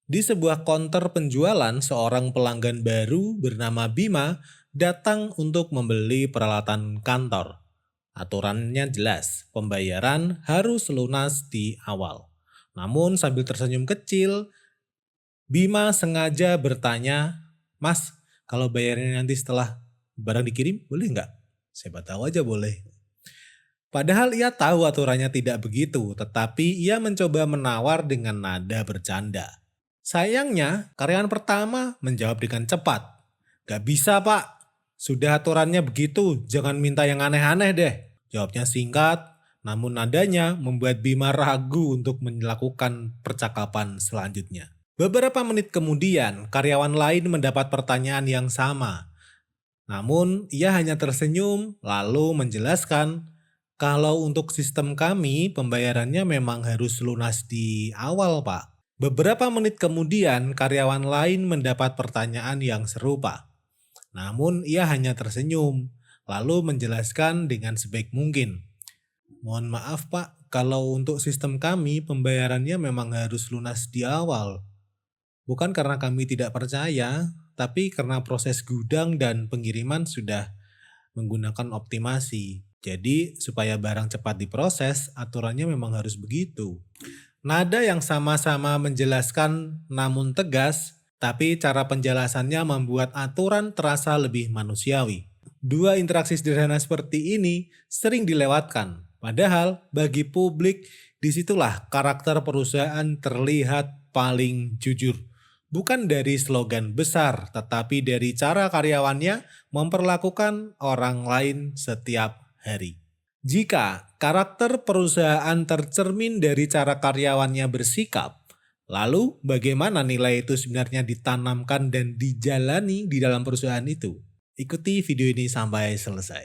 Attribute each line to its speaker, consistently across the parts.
Speaker 1: Di sebuah counter penjualan, seorang pelanggan baru bernama Bima datang untuk membeli peralatan kantor. Aturannya jelas, pembayaran harus lunas di awal. Namun sambil tersenyum kecil, Bima sengaja bertanya, "Mas, kalau bayarnya nanti setelah barang dikirim, boleh nggak?" Siapa tahu aja boleh. Padahal ia tahu aturannya tidak begitu, tetapi ia mencoba menawar dengan nada bercanda. Sayangnya, karyawan pertama menjawab dengan cepat. "Gak bisa pak, sudah aturannya begitu, jangan minta yang aneh-aneh deh." Jawabnya singkat, namun nadanya membuat Bima ragu untuk melakukan percakapan selanjutnya. Beberapa menit kemudian, karyawan lain mendapat pertanyaan yang sama. Namun, ia hanya tersenyum lalu menjelaskan, "Kalau untuk sistem kami, pembayarannya memang harus lunas di awal, Pak." Beberapa menit kemudian, karyawan lain mendapat pertanyaan yang serupa. Namun, ia hanya tersenyum, lalu menjelaskan dengan sebaik mungkin. "Mohon maaf, Pak, kalau untuk sistem kami, pembayarannya memang harus lunas di awal. Bukan karena kami tidak percaya, tapi karena proses gudang dan pengiriman sudah menggunakan optimasi. Jadi supaya barang cepat diproses, aturannya memang harus begitu." Nada yang sama-sama menjelaskan namun tegas, tapi cara penjelasannya membuat aturan terasa lebih manusiawi. Dua interaksi sederhana seperti ini sering dilewatkan. Padahal bagi publik, disitulah karakter perusahaan terlihat paling jujur. Bukan dari slogan besar, tetapi dari cara karyawannya memperlakukan orang lain setiap hari. Jika karakter perusahaan tercermin dari cara karyawannya bersikap, lalu bagaimana nilai itu sebenarnya ditanamkan dan dijalani di dalam perusahaan itu? Ikuti video ini sampai selesai.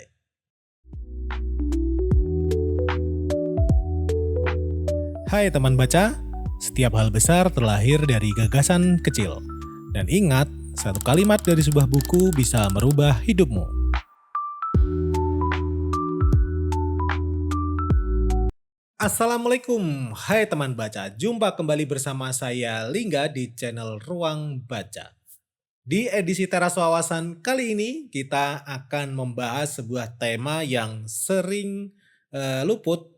Speaker 1: Hai teman baca, setiap hal besar terlahir dari gagasan kecil. Dan ingat, satu kalimat dari sebuah buku bisa merubah hidupmu. Assalamualaikum, hai teman baca. Jumpa kembali bersama saya Lingga di channel Ruang Baca. Di edisi Teras Wawasan kali ini kita akan membahas sebuah tema yang sering luput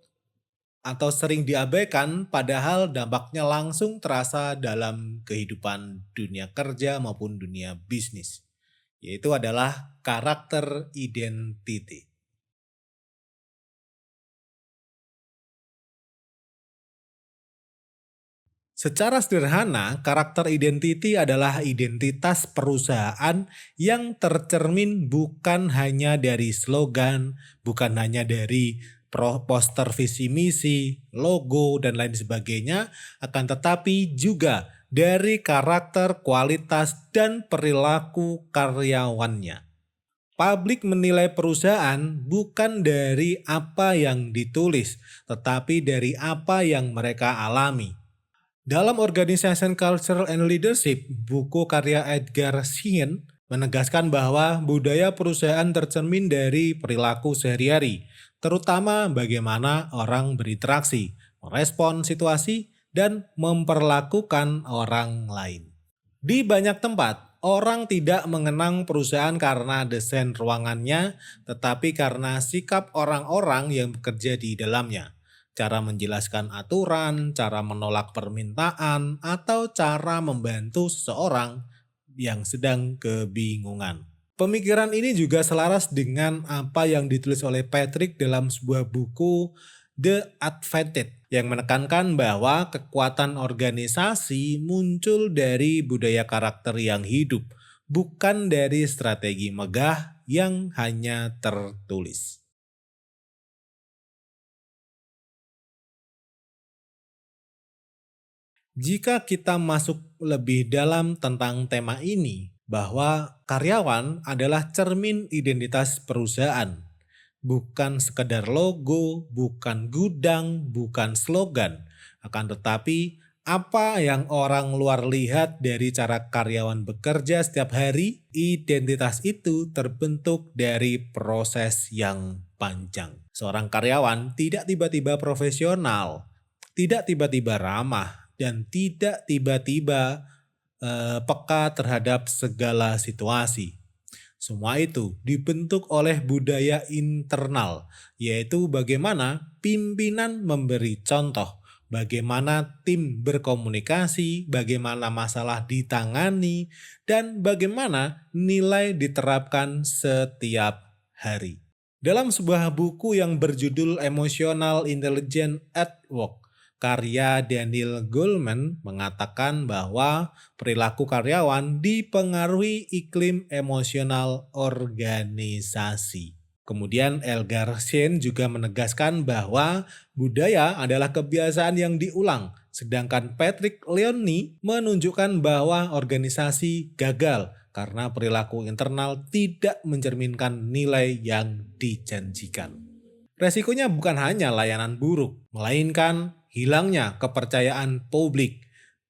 Speaker 1: atau sering diabaikan, padahal dampaknya langsung terasa dalam kehidupan dunia kerja maupun dunia bisnis, yaitu adalah karakter identity. Secara sederhana, karakter identity adalah identitas perusahaan yang tercermin bukan hanya dari slogan, bukan hanya dari poster visi misi, logo, dan lain sebagainya, akan tetapi juga dari karakter, kualitas, dan perilaku karyawannya. Publik menilai perusahaan bukan dari apa yang ditulis, tetapi dari apa yang mereka alami. Dalam Organization Culture and Leadership, buku karya Edgar Schein menegaskan bahwa budaya perusahaan tercermin dari perilaku sehari-hari, terutama bagaimana orang berinteraksi, merespon situasi, dan memperlakukan orang lain. Di banyak tempat, orang tidak mengenang perusahaan karena desain ruangannya, tetapi karena sikap orang-orang yang bekerja di dalamnya. Cara menjelaskan aturan, cara menolak permintaan, atau cara membantu seseorang yang sedang kebingungan. Pemikiran ini juga selaras dengan apa yang ditulis oleh Patrick dalam sebuah buku The Advantage yang menekankan bahwa kekuatan organisasi muncul dari budaya karakter yang hidup, bukan dari strategi megah yang hanya tertulis. Jika kita masuk lebih dalam tentang tema ini, bahwa karyawan adalah cermin identitas perusahaan, bukan sekedar logo, bukan gudang, bukan slogan, akan tetapi apa yang orang luar lihat dari cara karyawan bekerja setiap hari, identitas itu terbentuk dari proses yang panjang. Seorang karyawan tidak tiba-tiba profesional, tidak tiba-tiba ramah, dan tidak tiba-tiba peka terhadap segala situasi. Semua itu dibentuk oleh budaya internal, yaitu bagaimana pimpinan memberi contoh, bagaimana tim berkomunikasi, bagaimana masalah ditangani, dan bagaimana nilai diterapkan setiap hari. Dalam sebuah buku yang berjudul Emotional Intelligence at Work, karya Daniel Goleman mengatakan bahwa perilaku karyawan dipengaruhi iklim emosional organisasi. Kemudian Elgar Sheen juga menegaskan bahwa budaya adalah kebiasaan yang diulang, sedangkan Patrick Leone menunjukkan bahwa organisasi gagal karena perilaku internal tidak mencerminkan nilai yang dijanjikan. Resikonya bukan hanya layanan buruk, melainkan hilangnya kepercayaan publik,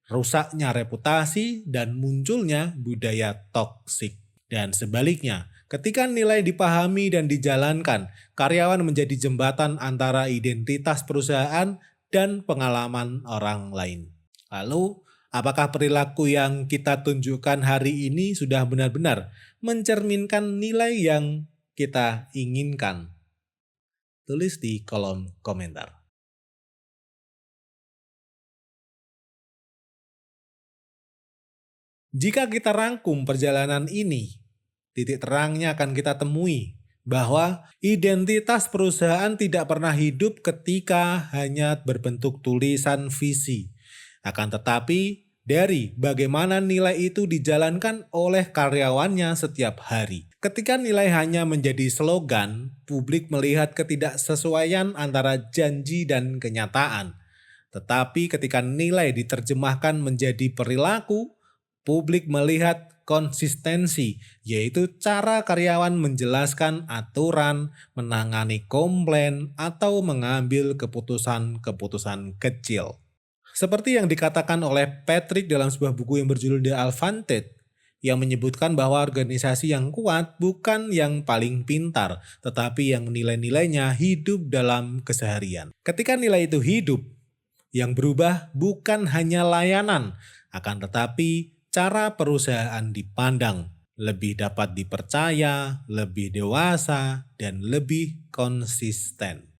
Speaker 1: rusaknya reputasi, dan munculnya budaya toksik. Dan sebaliknya, ketika nilai dipahami dan dijalankan, karyawan menjadi jembatan antara identitas perusahaan dan pengalaman orang lain. Lalu, apakah perilaku yang kita tunjukkan hari ini sudah benar-benar mencerminkan nilai yang kita inginkan? Tulis di kolom komentar. Jika kita rangkum perjalanan ini, titik terangnya akan kita temui bahwa identitas perusahaan tidak pernah hidup ketika hanya berbentuk tulisan visi. Akan tetapi, dari bagaimana nilai itu dijalankan oleh karyawannya setiap hari. Ketika nilai hanya menjadi slogan, publik melihat ketidaksesuaian antara janji dan kenyataan. Tetapi ketika nilai diterjemahkan menjadi perilaku, publik melihat konsistensi, yaitu cara karyawan menjelaskan aturan, menangani komplain, atau mengambil keputusan-keputusan kecil. Seperti yang dikatakan oleh Patrick dalam sebuah buku yang berjudul The Advantage, yang menyebutkan bahwa organisasi yang kuat bukan yang paling pintar, tetapi yang nilai-nilainya hidup dalam keseharian. Ketika nilai itu hidup, yang berubah bukan hanya layanan, akan tetapi cara perusahaan dipandang, lebih dapat dipercaya, lebih dewasa, dan lebih konsisten.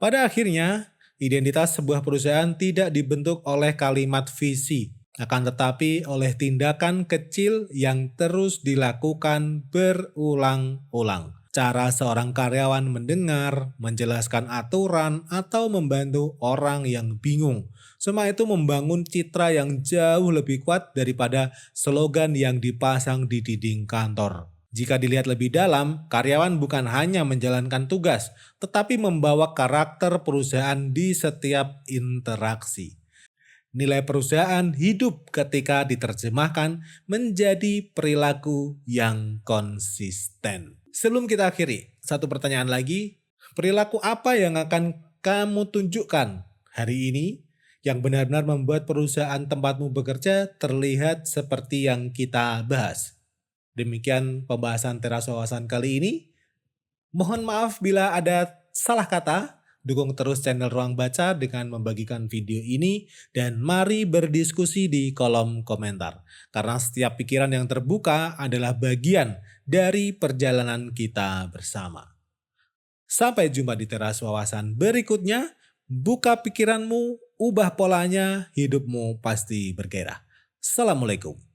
Speaker 1: Pada akhirnya, identitas sebuah perusahaan tidak dibentuk oleh kalimat visi, akan tetapi oleh tindakan kecil yang terus dilakukan berulang-ulang. Cara seorang karyawan mendengar, menjelaskan aturan, atau membantu orang yang bingung. Semua itu membangun citra yang jauh lebih kuat daripada slogan yang dipasang di dinding kantor. Jika dilihat lebih dalam, karyawan bukan hanya menjalankan tugas, tetapi membawa karakter perusahaan di setiap interaksi. Nilai perusahaan hidup ketika diterjemahkan menjadi perilaku yang konsisten. Sebelum kita akhiri, satu pertanyaan lagi. Perilaku apa yang akan kamu tunjukkan hari ini yang benar-benar membuat perusahaan tempatmu bekerja terlihat seperti yang kita bahas? Demikian pembahasan teras wawasan kali ini. Mohon maaf bila ada salah kata. Dukung terus channel Ruang Baca dengan membagikan video ini dan mari berdiskusi di kolom komentar. Karena setiap pikiran yang terbuka adalah bagian dari perjalanan kita bersama. Sampai jumpa di teras wawasan berikutnya. Buka pikiranmu, ubah polanya, hidupmu pasti bergairah. Assalamualaikum.